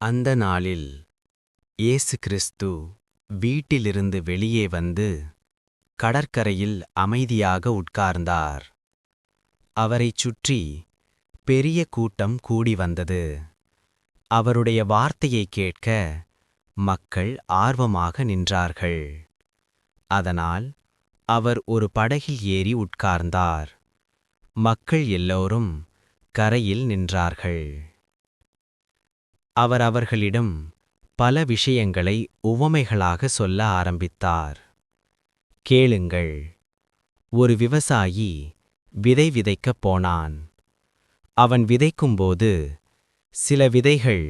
அந்த நாளில் இயேசு கிறிஸ்து வீட்டிலிருந்து வெளியே வந்து கடற்கரையில் அமைதியாக உட்கார்ந்தார். அவரைச் சுற்றி பெரிய கூட்டம் கூடி வந்தது. அவருடைய வார்த்தையைக் கேட்க மக்கள் ஆர்வமாக நின்றார்கள். அதனால் அவர் ஒரு படகில் ஏறி உட்கார்ந்தார். மக்கள் எல்லோரும் கரையில் நின்றார்கள். அவர் அவர்களிடம் பல விஷயங்களை உவமைகளாக சொல்ல ஆரம்பித்தார். கேளுங்கள். ஒரு விவசாயி விதை விதைக்கப் போனான். அவன் விதைக்கும்போது சில விதைகள்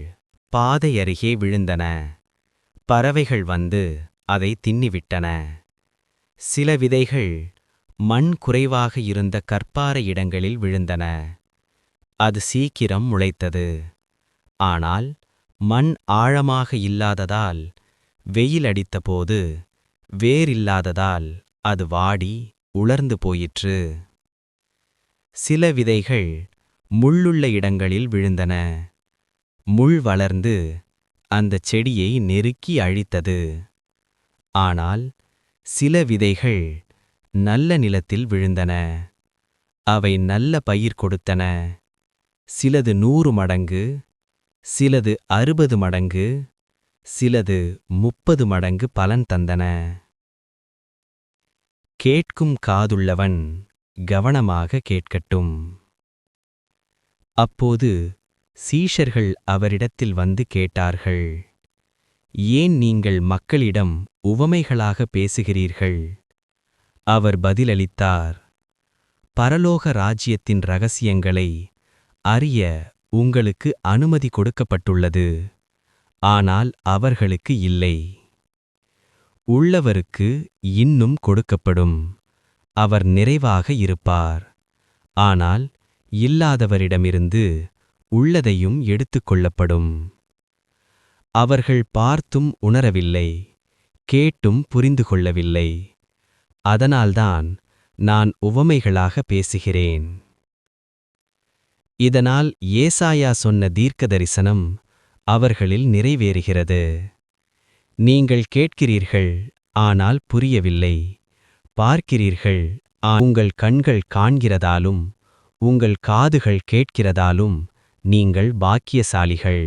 பாதை அருகே விழுந்தன. பறவைகள் வந்து அதை தின்னிவிட்டன. சில விதைகள் மண் குறைவாக இருந்த கற்பாறை இடங்களில் விழுந்தன. அது சீக்கிரம் முளைத்தது. ஆனால் மண் ஆழமாக இல்லாததால், வெயில் அடித்தபோது வேரில்லாததால் அது வாடி உலர்ந்து போயிற்று. சில விதைகள் முள்ளுள்ள இடங்களில் விழுந்தன. முள் வளர்ந்து அந்தச் செடியை நெருக்கி அழித்தது. ஆனால் சில விதைகள் நல்ல நிலத்தில் விழுந்தன. அவை நல்ல பயிர் கொடுத்தன. சிலது 100 மடங்கு, சிலது 60 மடங்கு, சிலது 30 மடங்கு பலன் தந்தன. கேட்கும் காதுள்ளவன் கவனமாக கேட்கட்டும். அப்போது சீஷர்கள் அவரிடத்தில் வந்து கேட்டார்கள், ஏன் நீங்கள் மக்களிடம் உவமைகளாக பேசுகிறீர்கள்? அவர் பதிலளித்தார், பரலோக ராஜ்யத்தின் இரகசியங்களை அறிய உங்களுக்கு அனுமதி கொடுக்கப்பட்டுள்ளது. ஆனால் அவர்களுக்கு இல்லை. உள்ளவருக்கு இன்னும் கொடுக்கப்படும். அவர் நிறைவாக இருப்பார். ஆனால் இல்லாதவரிடமிருந்து உள்ளதையும் எடுத்துக்கொள்ளப்படும். அவர்கள் பார்த்தும் உணரவில்லை, கேட்டும் புரிந்து கொள்ளவில்லை. அதனால்தான் நான் உவமைகளாக பேசுகிறேன். இதனால் ஏசாயா சொன்ன தீர்க்கதரிசனம் அவர்களில் நிறைவேறுகிறது. நீங்கள் கேட்கிறீர்கள், ஆனால் புரியவில்லை. பார்க்கிறீர்கள், உங்கள் கண்கள் காண்கிறதாலும் உங்கள் காதுகள் கேட்கிறதாலும் நீங்கள் பாக்கியசாலிகள்.